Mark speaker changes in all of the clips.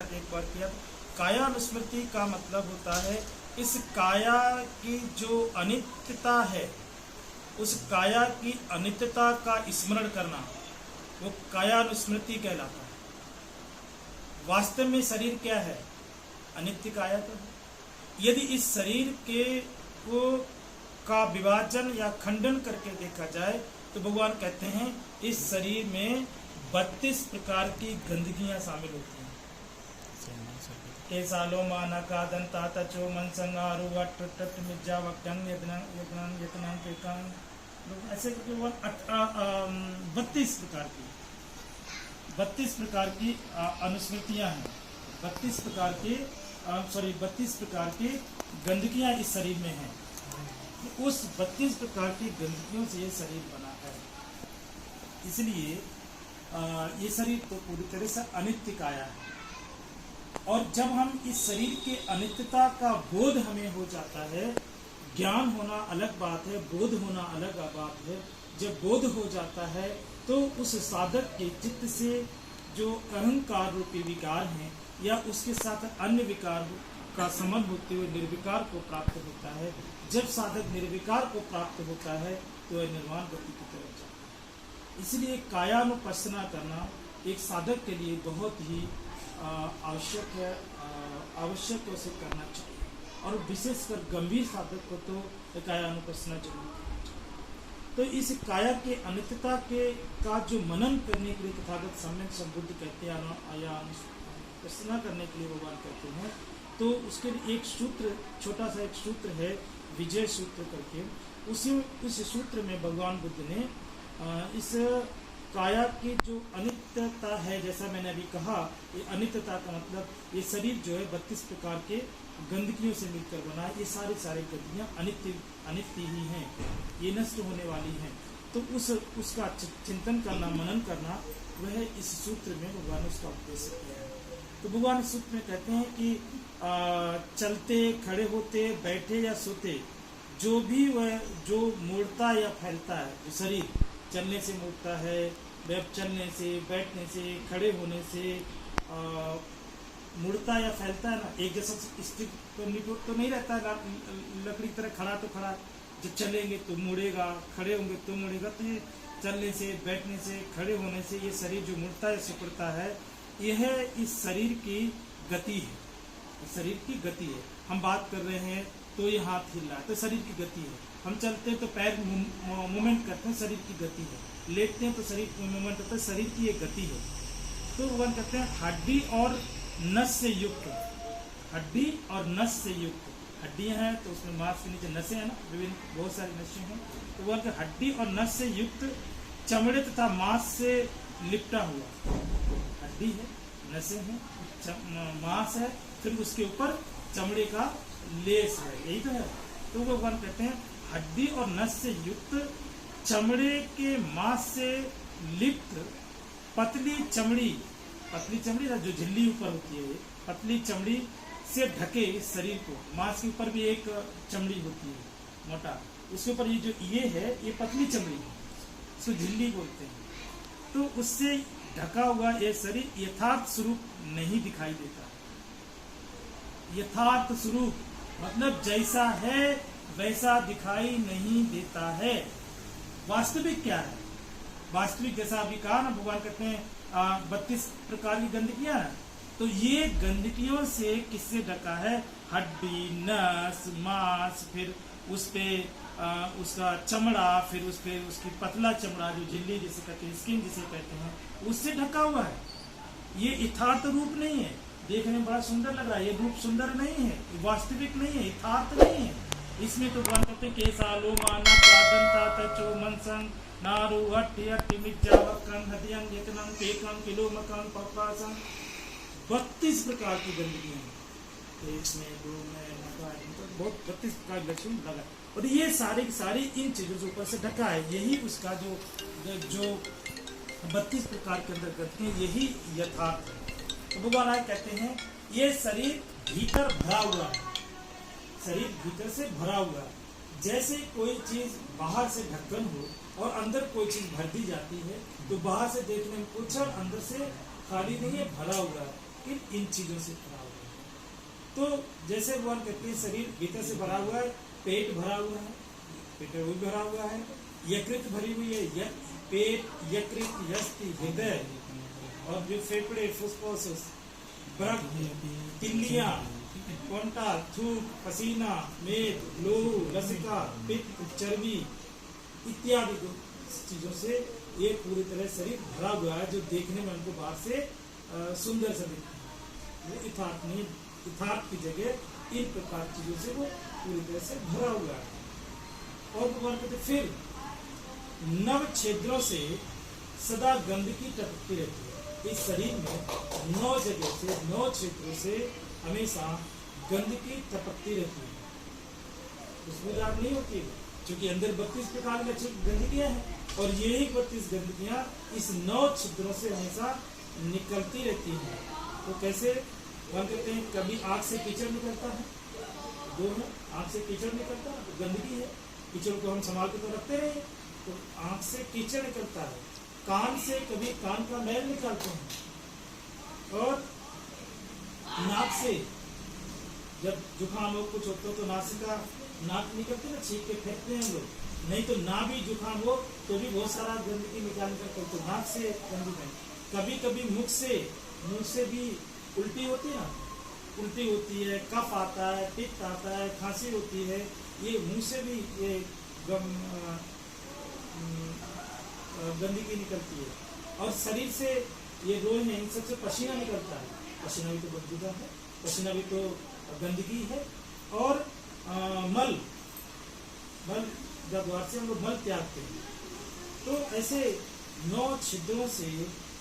Speaker 1: एक बार किया। कायानुस्मृति का मतलब होता है इस काया की जो अनित्यता है, उस काया की अनित्यता का स्मरण करना, वो कायानुस्मृति कहलाता है। वास्तव में शरीर क्या है? अनित्य काया तो है। यदि इस शरीर के को का विभाजन या खंडन करके देखा जाए तो भगवान कहते हैं इस शरीर में 32 प्रकार की गंदगियां शामिल होती हैं। केसालो मानका दंता तचो मनसंगारु वट टट मिज्जा वक्यंग यतनं यतनं केकां, ऐसे करके 32 प्रकार की अनुस्मृतियां हैं। 32 प्रकार की गंदगियां इस शरीर में हैं। तो उस 32 प्रकार की गंदगियों से ये शरीर बना है। इसलिए ये शरीर तो पूरी तरह से अनित्य काया है। और जब हम इस शरीर के अनित्यता का बोध हमें हो जाता है, ज्ञान होना अलग बात है, बोध होना अलग बात है। जब बोध हो जाता है तो उस साधक के चित्त से जो अहंकार रूपी विकार हैं या उसके साथ अन्य विकार का संबंध होते हुए निर्विकार को प्राप्त होता है। जब साधक निर्विकार को प्राप्त होता है तो वह निर्वाण गति की तरफ जाता है। इसलिए कायानुपස්සना करना एक साधक के लिए बहुत ही आवश्यक है, आवश्यक उसे करना चाहिए। और विशेषकर गंभीर साधक को तो कायानुपස්සना जरूर करना चाहिए। तो इस काया के अनित्यता के का जो मनन करने के लिए तथागत सम्यक संबुद्ध कहते हैं या अनुपස්සना करने के लिए भगवान कहते हैं, तो उसके लिए एक सूत्र, छोटा सा एक सूत्र है, विजय सूत्र करके। उस सूत्र में भगवान बुद्ध ने इस काया की जो अनित्यता है, जैसा मैंने अभी कहा, ये अनित्यता का मतलब ये शरीर जो है 32 प्रकार के गंदगियों से मिलकर बना है। ये सारे गंदगियां अनित्य ही हैं, ये नष्ट होने वाली हैं। तो उसका चिंतन करना, मनन करना, वह इस सूत्र में भगवान ने उसका उपदेश किया है। तो भगवान इस सूत्र में कहते हैं कि चलते, खड़े होते, बैठे या सोते, जो भी वह जो मुड़ता या फैलता है, जो शरीर चलने से मुड़ता है, चलने से, बैठने से, खड़े होने से मुड़ता या फैलता है ना, एक जैसा स्थिर तो नहीं रहता है। लकड़ी की तरह खड़ा तो खड़ा, जब चलेंगे तो मुड़ेगा, खड़े होंगे तो मुड़ेगा। तो ये चलने से, बैठने से, खड़े होने से ये शरीर जो मुड़ता है, सिकुड़ता है, यह इस शरीर की गति है। इस शरीर की गति है। हम बात कर रहे हैं तो ये हाथ हिल रहा है, तो शरीर की गति है। हम चलते हैं तो पैर मूवमेंट करते हैं, शरीर की गति है। लेटते हैं तो शरीर मूवमेंट होता है, शरीर की एक गति है। तो भगवान कहते हैं हड्डी और नस से युक्त, हड्डी और नस से युक्त। हड्डियां हैं तो उसमें मांस के नीचे नसें हैं ना, विभिन्न बहुत सारी नसें हैं। तो भगवान कहते हैं हड्डी और नस से युक्त, चमड़े तथा मांस से लिपटा हुआ। हड्डी है, नसें हैं, मांस है, फिर उसके ऊपर चमड़े का लेस है, यही तो है। तो भगवान कहते हैं हड्डी और नस से युक्त, चमड़े के मांस से लिप्त, पतली चमड़ी जो झिल्ली ऊपर होती है, पतली चमड़ी से ढके इस शरीर को। मांस के ऊपर भी एक चमड़ी होती है मोटा, उसके ऊपर ये है, ये पतली चमड़ी है, इसको झिल्ली बोलते हैं। तो उससे ढका हुआ ये शरीर यथार्थ स्वरूप नहीं दिखाई देता। यथार्थ स्वरूप मतलब जैसा है वैसा दिखाई नहीं देता है। वास्तविक क्या है? वास्तविक जैसा अभी कहा ना, भगवान कहते हैं 32 प्रकार की गंदगियां हैं। तो ये गंदगियों से किससे ढका है? हड्डी, नस, मांस, फिर उस पे उसका चमड़ा, फिर उस पे उसकी पतला चमड़ा जो झिल्ली जिसे कहते हैं, स्किन जिसे कहते हैं, उससे ढका हुआ है। ये यथार्थ रूप नहीं है। देखने में बड़ा सुंदर लग रहा है, ये रूप सुंदर नहीं है, वास्तविक नहीं है, यथार्थ नहीं है। इसमें तो भगवान कहते हैं केसालो माना प्रादंता तचो मनसंग नारु हट्टी हट्टी मिज्जा वक्कं हदियं यतनं केकं किलोमकं पपासं। 32 प्रकार की गंदगी है, एक में, दो में, बहुत 32 प्रकार की लक्षण लगा। और ये सारी इन चीजों से ऊपर से ढका है। यही उसका जो 32 प्रकार के अंदर करते हैं, यही यथार्थ है। तो भगवान आए कहते हैं ये शरीर भीतर भरा हुआ है, शरीर भीतर से भरा हुआ है। जैसे कोई चीज बाहर से ढक्कन हो और अंदर कोई चीज भर दी जाती है, तो बाहर से देखने में कुछ और अंदर से खाली नहीं है, भरा हुआ है। इन चीजों से भरा हुआ है। तो जैसे भगवान कहते हैं शरीर भीतर से भरा हुआ है, पेट भरा हुआ है, पेट भी भरा हुआ है, यकृत भरी हुई है, पेट, यकृत, यष्टि, हृदय और जो फेफड़े, फुस्फुस, ब्रक, तिल्लियां, कोंटा, थूक, पसीना, मेद, लोहू, लसिका, पित्त, चर्बी इत्यादि चीजों से ये पूरी तरह शरीर भरा हुआ है, जो देखने में हमको बाहर से सुंदर सा दिखता है। यथार्थ की जगह इन प्रकार चीजों से वो पूरी तरह से भरा हुआ है। और भगवान कहते फिर नव छेद्रों से सदा गंदगी टपकती रहती है। इस शरीर में 9 जगह से 9 क्षेत्रों से हमेशा गंदगी टपकती रहती है, खुशबूदार नहीं होती है, क्योंकि अंदर 32 प्रकार की गंदगियां हैं और यही 32 गंदगियां इस 9 छिद्रों से हमेशा निकलती रहती हैं। तो कैसे हम कहते हैं, कभी आंख से कीचड़ निकलता है, दो है आंख से कीचड़ निकलता है, तो गंदगी है, कीचड़ को हम संभाल के तो रखते रहे, तो आंख से कीचड़ निकलता है। कान से कभी कान का मैल निकालते हैं, और नाक से जब जुकाम हो कुछ होता हो तो नाक निकलते ना, छींक के फेंकते हैं हम लोग, नहीं तो ना भी जुकाम हो तो भी बहुत सारा गंदगी निकाल कर, तो नाक से गंदगी। कभी कभी मुख से भी उल्टी होती है ना, उल्टी होती है, कफ आता है, पित्त आता है, खांसी होती है, ये मुंह से भी ये गंदगी निकलती है। और शरीर से ये रोए हैं, इन सबसे पसीना निकलता है, पसीना भी तो बदबूदार है, पसीना भी तो गंदगी है। और मल द्वार से हम लोग मल त्यागते हैं। तो ऐसे 9 छिद्रों से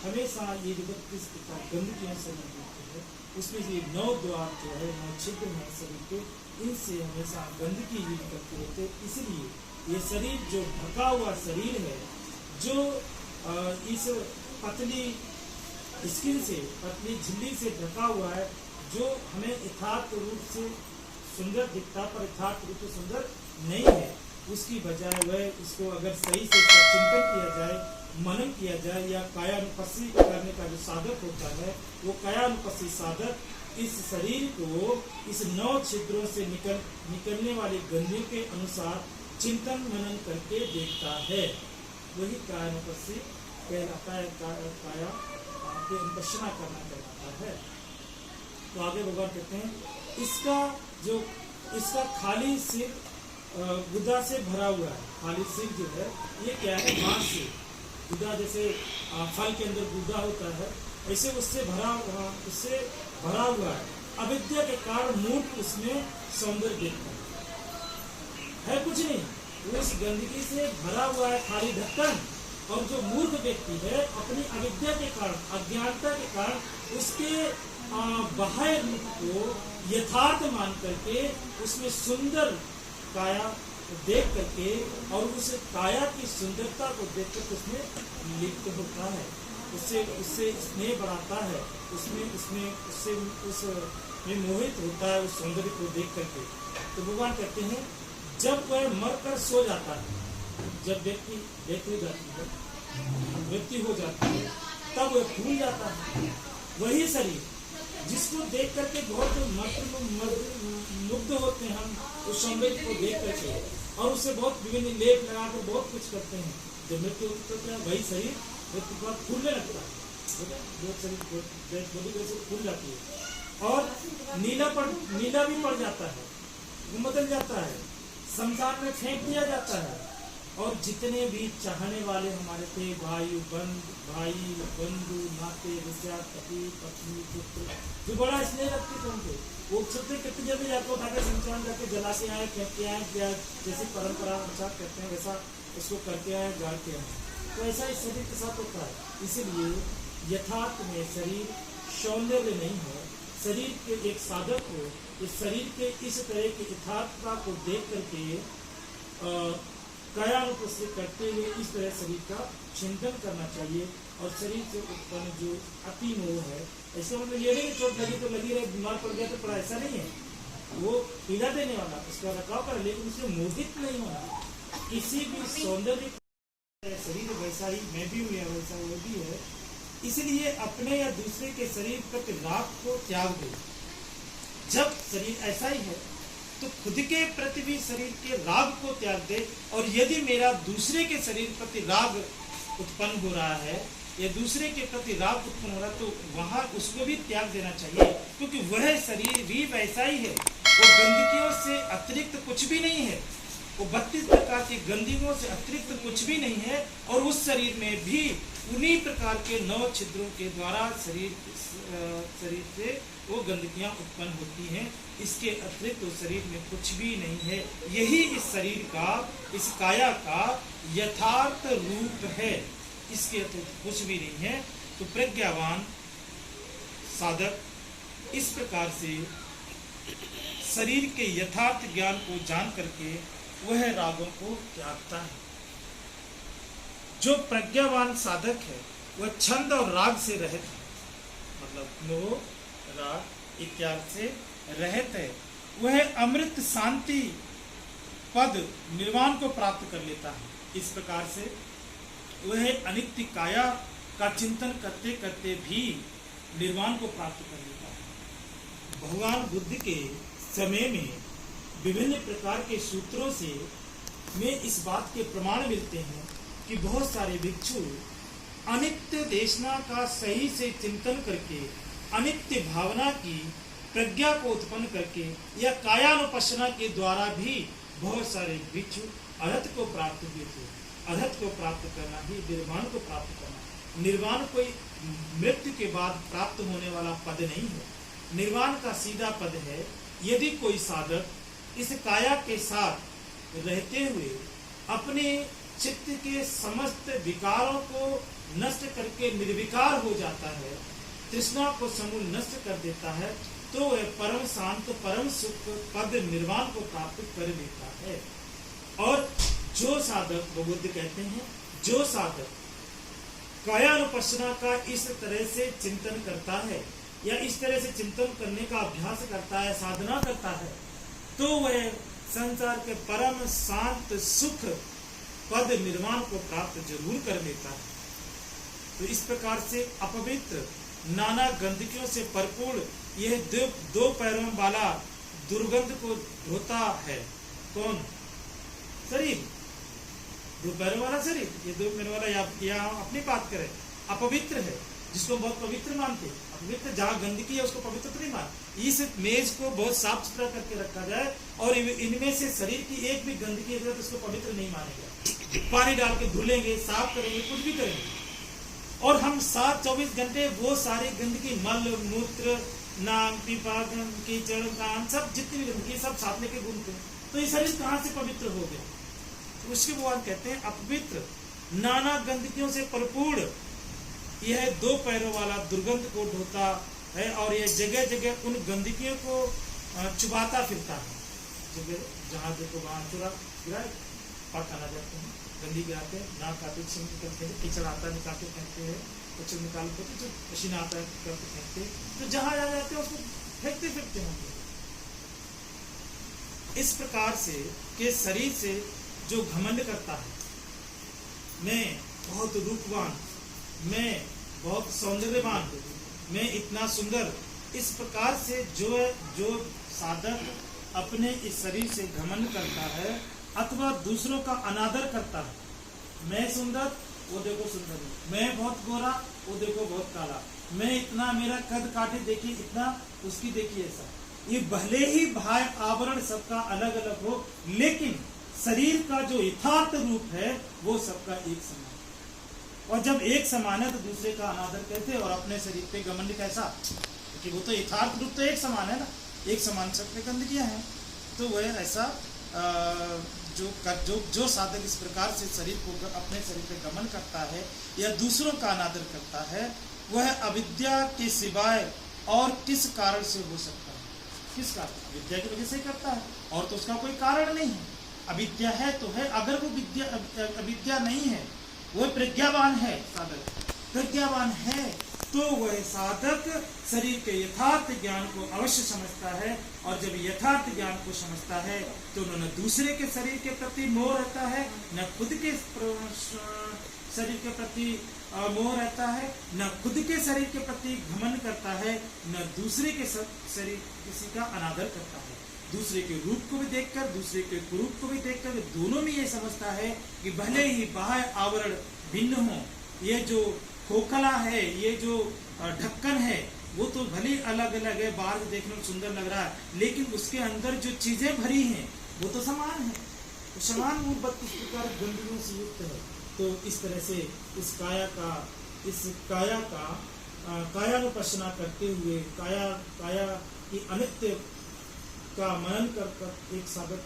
Speaker 1: हमेशा ये जो 32 प्रकार गंदगियां शरीर होती है, उसमें ये 9 द्वार जो है, 9 छिद्र हैं शरीर के, इनसे हमेशा गंदगी ही निकलती रहती है। इसलिए ये शरीर जो ढका हुआ शरीर है, जो इस पतली स्किन से, पतली झिल्ली से ढका हुआ है, जो हमें यथार्थ रूप से सुंदर दिखता पर यथार्थ रूप से सुंदर नहीं है, उसकी बजाय वह इसको अगर सही से चिंतन किया जाए, मनन किया जाए, या कायानुपस्सी करने का जो साधक होता है, वो कायानुपस्सी साधक इस शरीर को इस 9 छिद्रों से निकलने वाली गंदगी के अनुसार चिंतन मनन करके देखता है, वही कायानुपस्सी कहलाता है, काया के अनुपस्सना करना कहलाता है। तो आगे भगवान कहते हैं, इसका खाली सिर गुदा से भरा हुआ है। खाली सिर जो है ये क्या है, मांस से, गुदा जैसे फल के अंदर गुदा होता है, ऐसे उससे भरा हुआ है। अविद्या के कारण मूर्ख उसमें सौंदर्य देखता है कुछ नहीं, उस गंदगी से भरा हुआ है खाली ढक्कन। और जो मूर्ख व्यक्ति है, अपनी अविद्या के कारण, अज्ञानता के कारण उसके बाह्य रूप को यथार्थ मान करके उसमें सुंदर काया देख करके और उस काया की सुंदरता को देख कर उसमें लिप्त होता है, उससे स्नेह बढ़ाता है, उसमें मोहित होता है उस सौंदर्य को देख करके। तो भगवान कहते हैं, जब वह मरकर सो जाता है, जब मृत्यु हो जाती है, तब वह फूल जाता है। वही शरीर जिसको देख करके बहुत मुग्ध होते हैं हम, उस सौंदर्य को देख करके, और उससे बहुत विभिन्न लेप लगाकर बहुत कुछ करते हैं, जब मृत्यु होती है वही शरीर मृत्यु के बाद फूलने लगता है, फूल जाती है, और नीला भी पड़ जाता है, बदल जाता है, संसार में फेंक दिया जाता है। और जितने भी चाहने वाले हमारे थे, भाई बंधु, नाते, रिश्तेदार, पति पत्नी, पुत्र, जो बड़ा स्नेह रखते थे उनके, वो सोचते कितनी जल्दी जाकर उठाकर शमशान जाके जला के आए, फेंक के आए, या जैसी परंपरा अनुसार कहते हैं वैसा उसको करके आए, गाड़ के आए। तो ऐसा इस शरीर के साथ होता है। इसीलिए यथार्थ में शरीर सौंदर्य नहीं है। शरीर के एक साधक को इस शरीर के इस तरह की यथार्थता को देख करके कायानुपस्सी करते हुए इस तरह शरीर का चिंतन करना चाहिए। और शरीर से उत्पन्न जो अति मोह है, ऐसे मतलब ये नहीं चोट लगी तो लगी रहे, बीमार पड़ गया तो पड़ा, ऐसा नहीं है। वो पीड़ा देने वाला, उसका रखाव कर, लेकिन उससे मोहित नहीं होना। किसी भी सौंदर्य शरीर वैसा ही मैं भी हूँ या वैसा वो भी है, इसलिए अपने या दूसरे के शरीर प्रति राग को त्याग दे। जब शरीर ऐसा ही है तो खुद के प्रति भी शरीर के राग को त्याग दे, और यदि मेरा दूसरे के शरीर प्रति राग उत्पन्न हो रहा है या दूसरे के प्रति राग उत्पन्न हो रहा है तो वहां उसको भी त्याग देना चाहिए, क्योंकि वह शरीर भी वैसा ही है, वो गंदगियों से अतिरिक्त कुछ भी नहीं है, वो 32 प्रकार की गंदगियों से अतिरिक्त कुछ भी नहीं है, और उस शरीर में भी उन्हीं प्रकार के 9 छिद्रों के द्वारा शरीर से वो गंदगियां उत्पन्न होती हैं। इसके अतिरिक्त उस शरीर में कुछ भी नहीं है। यही इस शरीर का, इस काया का यथार्थ रूप है, इसके अतिरिक्त कुछ भी नहीं है। तो प्रज्ञावान साधक इस प्रकार से शरीर के यथार्थ ज्ञान को जान करके वह रागों को त्यागता है। जो प्रज्ञावान साधक है वह छंद और राग से रहित है, मतलब मोह राग इत्यादि से रहित है। वह अमृत शांति पद निर्वाण को प्राप्त कर लेता है। इस प्रकार से वह अनित्य काया का चिंतन करते करते भी निर्वाण को प्राप्त कर लेता है। भगवान बुद्ध के समय में विभिन्न प्रकार के सूत्रों से में इस बात के प्रमाण मिलते हैं कि बहुत सारे भिक्षु अनित्य देशना का सही से चिंतन करके अनित्य भावना की प्रज्ञा को उत्पन्न करके या कायानुपश्यना के द्वारा भी बहुत सारे भिक्षु अर्हत को प्राप्त हुए थे। अर्हत को प्राप्त करना ही निर्वाण को प्राप्त करना। निर्वाण कोई मृत्यु के बाद प्राप्त होने वाला पद नहीं है, निर्वाण का सीधा पद है। यदि कोई साधक इस काया के साथ रहते हुए अपने चित्त के समस्त विकारों को नष्ट करके निर्विकार हो जाता है, तृष्णा को समूल नष्ट कर देता है, तो वह परम शांत परम सुख पद निर्वाण को प्राप्त कर लेता है। और जो साधक, बुद्ध कहते हैं, जो साधक कायानुपश्यना का इस तरह से चिंतन करता है या इस तरह से चिंतन करने का अभ्यास करता है, साधना करता है, तो वह संसार के परम शांत सुख पद निर्वाण को प्राप्त जरूर कर लेता है। तो इस प्रकार से अपवित्र नाना गंदगियों से भरपूर यह दो पैरों वाला दुर्गंध को ढोता है। कौन? शरीर, दो पैरों वाला शरीर। ये दो पैरों वाला या अपनी बात करें, अपवित्र है, जिसको बहुत पवित्र मानते। अपवित्र जहाँ गंदगी है उसको पवित्र तो नहीं मान। इस मेज को बहुत साफ सुथरा करके रखा जाए और इनमें से शरीर की एक भी गंदगी है तो उसको पवित्र नहीं मानेगा। पानी डाल के धुलेंगे, साफ करेंगे, कुछ भी करेंगे, और हम 7-24 घंटे वो सारी गंदगी, मल मूत्र नाम पीपा कीचड़ कान सब जितनी भी गंदगी सब साथ लेके घूमते हैं, तो ये शरीर कहाँ से पवित्र हो गया? तो उसके भगवान कहते हैं अपवित्र नाना गंदगियों से भरपूर यह दो पैरों वाला दुर्गंध को ढोता है और यह जगह जगह उन गंदगियों को चुबाता फिरता है। जगह जहाँ देखो वहाँ चुरा गिरा पाखाना जाते हैं, गंदी गिराते हैं, नाक आते निकलते हैं, कीचड़ आता है निकालते फेंकते हैं, कुछ निकालते हैं, तो पसीना आता है करके फेंकते, तो जहाँ जा जाते हैं उसको फेंकते फेंकते होंगे। इस प्रकार से के शरीर से जो घमंड करता है, मैं बहुत रूपवान, मैं बहुत सौंदर्यवान, मैं इतना सुंदर, इस प्रकार से जो साधक अपने इस शरीर से घमंड करता है अथवा दूसरों का अनादर करता है, मैं सुंदर वो देखो सुंदर है, मैं बहुत गोरा वो देखो बहुत काला, मैं इतना, मेरा कद काटे देखिए इतना, उसकी देखिए ऐसा, ये भले ही भाई आवरण सबका अलग अलग हो, लेकिन शरीर का जो यथार्थ रूप है वो सबका एक समान। और जब एक समान है तो दूसरे का अनादर कैसे और अपने शरीर पे घमंड कैसा? क्योंकि वो तो यथार्थ रूप तो एक समान है ना, एक समान सब में गंदगियां हैं। तो वह ऐसा जो साधक इस प्रकार से शरीर को अपने शरीर पे गमन करता है या दूसरों का अनादर करता है, वह अविद्या के सिवाय और किस कारण से हो सकता है? किस कारण? विद्या की वजह से ही करता है, और तो उसका कोई कारण नहीं है। अविद्या है तो है, अगर वो अविद्या नहीं है, वह प्रज्ञावान है, साधक प्रज्ञावान है, तो वह साधक शरीर के यथार्थ ज्ञान को अवश्य समझता है, और जब यथार्थ ज्ञान को समझता है तो न दूसरे के शरीर के प्रति मोह रहता है, न खुद के शरीर के प्रति मोह रहता है, न खुद के शरीर के प्रति घमंड करता है, न दूसरे के शरीर किसी का अनादर करता है। दूसरे के रूप को भी देखकर, दूसरे के कुरूप को भी देखकर दोनों में ये समझता है कि भले ही बाह्य आवरण भिन्न हो, ये जो खोखला है, ये जो ढक्कन है, वो तो भले अलग अलग है, बाहर से देखने में सुंदर लग रहा है, लेकिन उसके अंदर जो चीजें भरी हैं वो तो समान है। तो समान रूप 32 प्रकार गंदगियों से युक्त है। तो इस तरह से इस काया का कायानुपश्यना करते हुए काया की अनित्य का मनन कर एक साधक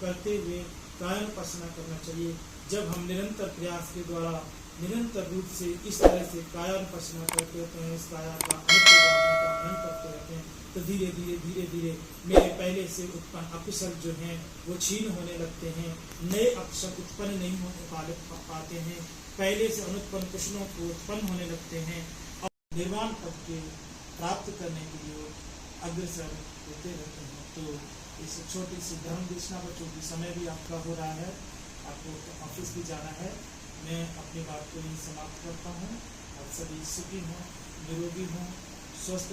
Speaker 1: करते हुए कायानुपश्यना करना चाहिए। जब हम निरंतर प्रयास के द्वारा निरंतर रूप से इस तरह से कायानुपश्यना करते रहते हैं, इस काया का अनित्य भावना का मनन करते रहते हैं, तो धीरे धीरे मेरे पहले से उत्पन्न अकुशल जो हैं वो क्षीण होने लगते हैं, नए अकुशल उत्पन्न नहीं होने पाते हैं, पहले से अनुत्पन्न कुशलों को उत्पन्न होने लगते हैं और निर्वाण पद के प्राप्त करने के लिए अग्रसर होते रहते हैं। तो इस छोटी सी धर्म देशना बच्चों की समय भी आपका हो रहा है, आपको ऑफिस भी जाना है। मैं अपनी बात को यही समाप्त करता हूँ। आप सभी सुखी हों, निरोगी हों, स्वस्थ